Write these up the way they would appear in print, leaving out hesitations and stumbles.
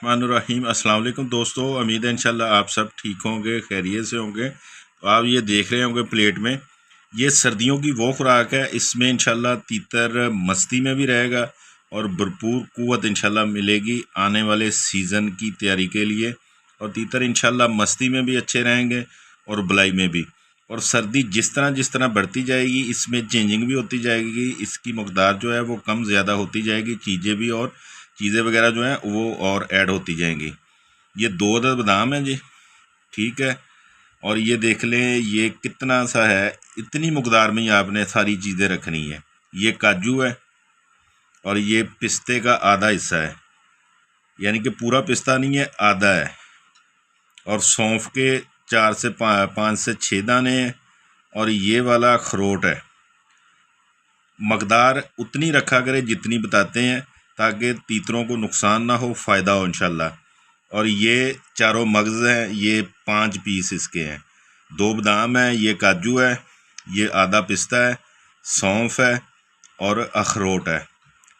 रहीम अस्सलाम वालेकुम दोस्तों। उम्मीद है इंशाल्लाह आप सब ठीक होंगे, खैरियत से होंगे। तो आप ये देख रहे होंगे प्लेट में, ये सर्दियों की वो खुराक है। इसमें इंशाल्लाह तीतर मस्ती में भी रहेगा और भरपूर कुव्वत इंशाल्लाह मिलेगी आने वाले सीज़न की तैयारी के लिए। और तीतर इंशाल्लाह मस्ती में भी अच्छे रहेंगे और बलाई में भी। और सर्दी जिस तरह बढ़ती जाएगी इसमें चेंजिंग भी होती जाएगी, इसकी मकदार जो है वो कम ज़्यादा होती जाएगी, चीज़ें वगैरह जो हैं वो और ऐड होती जाएंगी। ये 2 अदद बादाम है जी, ठीक है। और ये देख लें ये कितना सा है, इतनी मकदार में ही आपने सारी चीज़ें रखनी है। ये काजू है और ये पिस्ते का आधा हिस्सा है, यानी कि पूरा पिस्ता नहीं है, आधा है। और सौंफ के 4 से 5 से 6 दाने हैं। और ये वाला अखरोट है। मकदार उतनी रखा करें जितनी बताते हैं, ताकि तीतरों को नुकसान ना हो, फ़ायदा हो इंशाल्लाह। और ये चारों मगज़ हैं, ये 5 पीस इसके हैं। 2 बादाम है, ये काजू है, ये आधा पिस्ता है, सौंफ है और अखरोट है,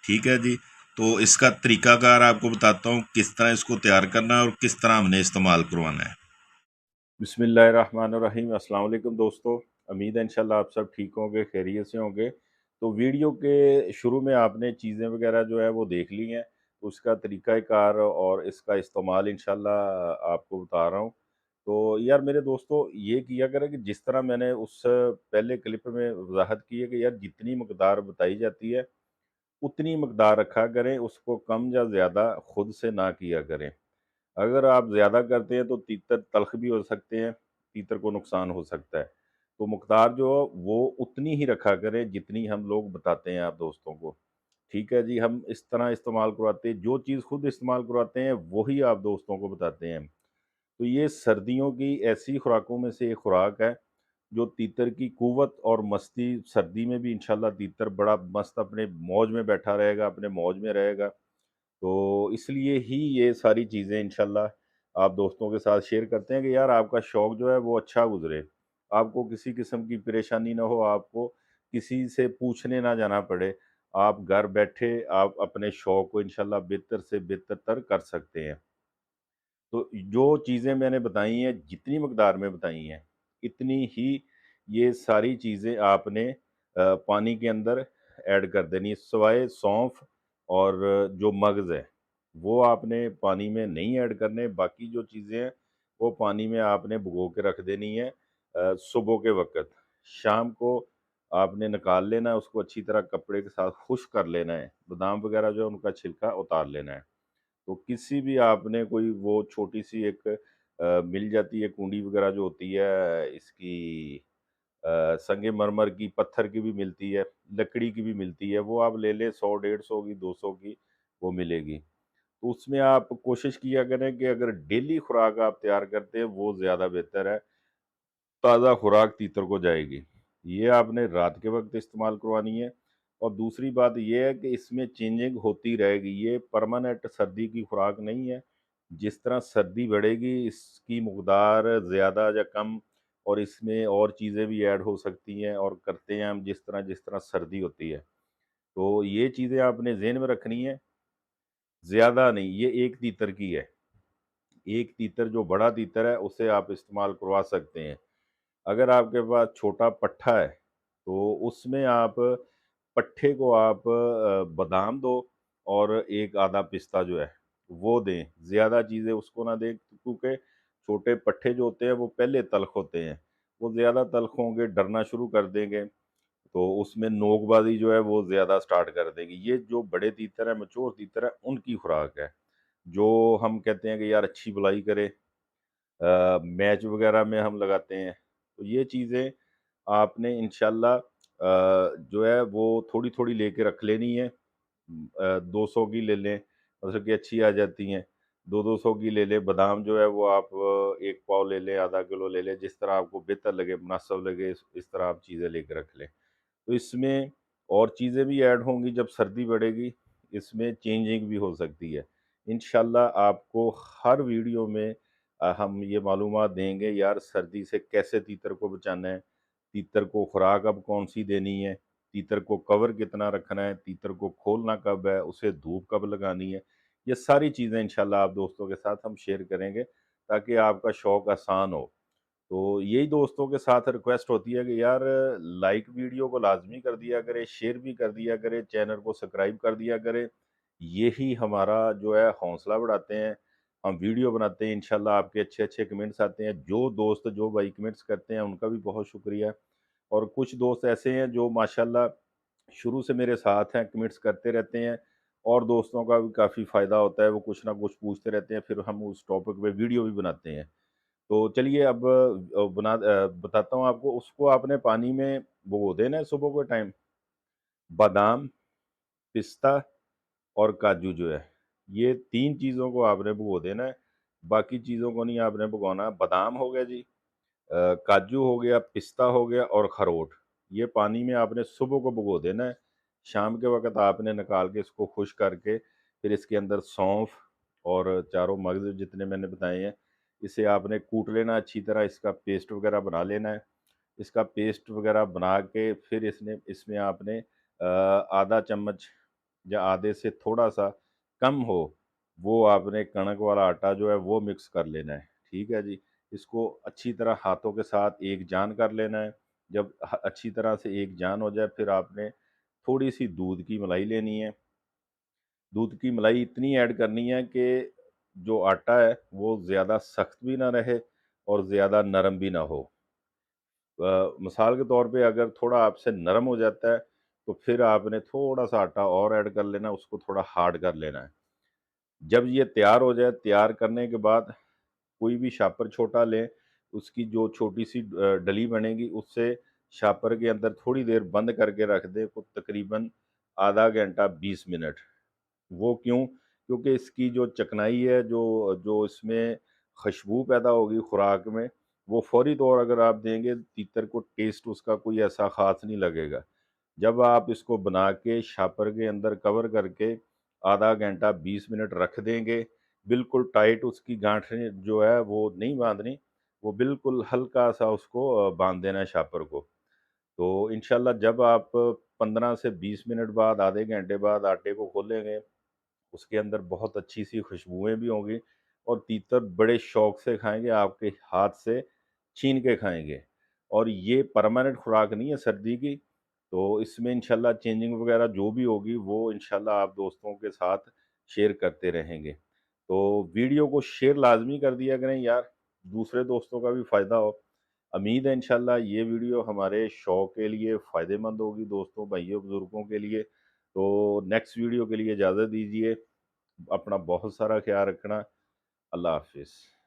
ठीक है जी। तो इसका तरीकाकार आपको बताता हूँ, किस तरह इसको तैयार करना है और किस तरह हमने इस्तेमाल करवाना है। बिस्मिल्लाहिर्रहमानिर्रहीम। अस्सलाम वालेकुम दोस्तों। उम्मीद है इंशाल्लाह आप सब ठीक होंगे, खैरियत से होंगे। तो वीडियो के शुरू में आपने चीज़ें वगैरह जो है वो देख ली हैं, उसका तरीक़ाकार और इसका इस्तेमाल इंशाल्लाह आपको बता रहा हूँ। तो यार मेरे दोस्तों, ये किया करें कि जिस तरह मैंने उस पहले क्लिप में वज़ाहत की है कि यार जितनी मकदार बताई जाती है, उतनी मकदार रखा करें, उसको कम या ज़्यादा खुद से ना किया करें। अगर आप ज़्यादा करते हैं तो तीतर तल्ख़ भी हो सकते हैं, तीतर को नुकसान हो सकता है। तो मकदार जो वो उतनी ही रखा करें जितनी हम लोग बताते हैं आप दोस्तों को। ठीक है जी, हम इस तरह इस्तेमाल करवाते हैं, जो चीज़ खुद इस्तेमाल करवाते हैं वही आप दोस्तों को बताते हैं। तो ये सर्दियों की ऐसी खुराकों में से एक खुराक है, जो तीतर की कुव्वत और मस्ती, सर्दी में भी इंशाल्लाह तीतर बड़ा मस्त अपने मौज में बैठा रहेगा, अपने मौज में रहेगा। तो इसलिए ही ये सारी चीज़ें इंशाल्लाह आप दोस्तों के साथ शेयर करते हैं कि यार आपका शौक़ जो है वो अच्छा गुज़रे। आपको किसी किस्म की परेशानी ना हो, आपको किसी से पूछने ना जाना पड़े। आप घर बैठे आप अपने शौक़ को इंशाल्लाह बेहतर से बेहतर तर कर सकते हैं। तो जो चीज़ें मैंने बताई हैं, जितनी मकदार में बताई हैं, इतनी ही ये सारी चीज़ें आपने पानी के अंदर ऐड कर देनी है, सिवाय सौंफ और जो मगज़ है, वो आपने पानी में नहीं ऐड करने। बाकी जो चीज़ें हैं, वो पानी में आपने भिगो के रख देनी है सुबह के वक़्त। शाम को आपने निकाल लेना है, उसको अच्छी तरह कपड़े के साथ खुश्क कर लेना है। बादाम वग़ैरह जो है, उनका छिलका उतार लेना है। तो किसी भी आपने कोई वो छोटी-सी एक मिल जाती है कूंडी वग़ैरह जो होती है इसकी, संगमरमर की, पत्थर की भी मिलती है, लकड़ी की भी मिलती है, वो आप ले लें, 100 150 की, 200 की वो मिलेगी। तो उसमें आप कोशिश किया करें कि अगर डेली खुराक आप तैयार करते हैं, वो ज़्यादा बेहतर है, ताज़ा खुराक तीतर को जाएगी। ये आपने रात के वक़्त इस्तेमाल करवानी है। और दूसरी बात ये है कि इसमें चेंजिंग होती रहेगी, ये परमानेंट सर्दी की खुराक नहीं है। जिस तरह सर्दी बढ़ेगी, इसकी मकदार ज़्यादा या कम, और इसमें और चीज़ें भी ऐड हो सकती हैं और करते हैं हम जिस तरह सर्दी होती है। तो ये चीज़ें आपने ज़हन में रखनी है, ज़्यादा नहीं, ये 1 तीतर की है। 1 तीतर जो बड़ा तीतर है, उसे आप इस्तेमाल करवा सकते हैं। अगर आपके पास छोटा पट्ठा है, तो उसमें आप पट्ठे को आप बादाम दो और एक आधा पिस्ता जो है, वो दें। ज़्यादा चीज़ें उसको ना दें, क्योंकि छोटे पट्ठे जो होते हैं, वो पहले तल्ख़ होते हैं। वो ज़्यादा तल्ख़ होंगे, डरना शुरू कर देंगे, तो उसमें नोकबाज़ी जो है, वो ज़्यादा स्टार्ट कर देगी। ये जो बड़े तीतर हैं, मैच्योर तीतर हैं, उनकी खुराक है, जो हम कहते हैं कि यार अच्छी भलाई करे, मैच वग़ैरह में हम लगाते हैं। तो ये चीज़ें आपने इंशाल्लाह जो है वो थोड़ी-थोड़ी लेके रख लेनी है। 200 की ले लें, मतलब कि अच्छी आ जाती हैं। 2-200 की ले लें। बादाम जो है वो आप 1 पाव ले लें, आधा किलो ले लें, जिस तरह आपको बेहतर लगे, मुनासिब लगे, इस तरह आप चीज़ें लेके रख लें। तो इसमें और चीज़ें भी ऐड होंगी, जब सर्दी बढ़ेगी, इसमें चेंजिंग भी हो सकती है। इंशाल्लाह आपको हर वीडियो में हम ये मालूमात देंगे यार सर्दी से कैसे तीतर को बचाना है, तीतर को खुराक अब कौन-सी देनी है, तीतर को कवर कितना रखना है, तीतर को खोलना कब है, उसे धूप कब लगानी है। ये सारी चीज़ें इंशाल्लाह आप दोस्तों के साथ हम शेयर करेंगे ताकि आपका शौक आसान हो। तो यही दोस्तों के साथ रिक्वेस्ट होती है कि यार लाइक वीडियो को लाज़मी कर दिया करें, शेयर भी कर दिया करें, चैनल को सब्सक्राइब कर दिया करें। यही हमारा जो है हौसला बढ़ाते हैं। हम वीडियो बनाते हैं, इंशाल्लाह आपके अच्छे-अच्छे कमेंट्स आते हैं। जो दोस्त जो भाई कमेंट्स करते हैं उनका भी बहुत शुक्रिया। और कुछ दोस्त ऐसे हैं जो माशाल्लाह शुरू से मेरे साथ हैं, कमेंट्स करते रहते हैं और दोस्तों का भी काफ़ी फ़ायदा होता है, वो कुछ ना कुछ पूछते रहते हैं, फिर हम उस टॉपिक पे वीडियो भी बनाते हैं। तो चलिए अब बताता हूँ आपको, उसको आपने पानी में भिगो देना है सुबह के टाइम। बादाम, पिस्ता और काजू जो है, ये 3 चीज़ों को आपने भिगो देना है, बाकी चीज़ों को नहीं आपने भिगोना। बादाम हो गया जी, काजू हो गया, पिस्ता हो गया और अखरोट, ये पानी में आपने सुबह को भिगो देना है। शाम के वक़्त आपने निकाल के इसको खुश करके फिर इसके अंदर सौंफ और चारों मगज़ जितने मैंने बताए हैं, इसे आपने कूट लेना अच्छी तरह, इसका पेस्ट वग़ैरह बना लेना है। इसका पेस्ट वग़ैरह बना के फिर इसमें आपने आधा चम्मच या आधे से थोड़ा-सा कम हो, वो आपने कणक वाला आटा जो है वो मिक्स कर लेना है, ठीक है जी। इसको अच्छी तरह हाथों के साथ एक जान कर लेना है। जब अच्छी तरह से एक जान हो जाए फिर आपने थोड़ी-सी दूध की मलाई लेनी है। दूध की मलाई इतनी ऐड करनी है कि जो आटा है वो ज़्यादा सख्त भी ना रहे और ज़्यादा नरम भी ना हो। मिसाल के तौर पे अगर थोड़ा आपसे नरम हो जाता है, तो फिर आपने थोड़ा-सा आटा और ऐड कर लेना है, उसको थोड़ा हार्ड कर लेना है। जब ये तैयार हो जाए, तैयार करने के बाद कोई भी शापर छोटा लें, उसकी जो छोटी-सी डली बनेगी, उससे शापर के अंदर थोड़ी देर बंद करके रख दें, को तकरीबन आधा घंटा 20 मिनट। वो क्यों? क्योंकि इसकी जो चिकनाई है, जो जो इसमें खुशबू पैदा होगी खुराक में, वो फ़ौरी तौर अगर आप देंगे, तीतर को टेस्ट उसका कोई ऐसा ख़ास नहीं लगेगा। जब आप इसको बना के शापर के अंदर कवर करके आधा घंटा 20 मिनट रख देंगे, बिल्कुल टाइट उसकी गाँठें जो है वो नहीं बाँधनी, वो बिल्कुल हल्का-सा उसको बाँध देना है शापर को। तो इंशाल्लाह जब आप 15 से 20 मिनट बाद, आधे घंटे बाद आटे को खोलेंगे, उसके अंदर बहुत अच्छी-सी खुशबुएँ भी होंगी और तीतर बड़े शौक से खाएँगे, आपके हाथ से छीन के खाएँगे। और ये परमानेंट खुराक नहीं है सर्दी की, तो इसमें इंशाल्लाह चेंजिंग वगैरह जो भी होगी, वो इंशाल्लाह आप दोस्तों के साथ शेयर करते रहेंगे। तो वीडियो को शेयर लाज़मी कर दिया करें यार, दूसरे दोस्तों का भी फ़ायदा हो। उम्मीद है इंशाल्लाह ये वीडियो हमारे शौक के लिए फ़ायदेमंद होगी, दोस्तों, भाइयों, बुज़ुर्गों के लिए। तो नेक्स्ट वीडियो के लिए इजाज़त दीजिए। अपना बहुत सारा ख्याल रखना। अल्लाह हाफ़िज़।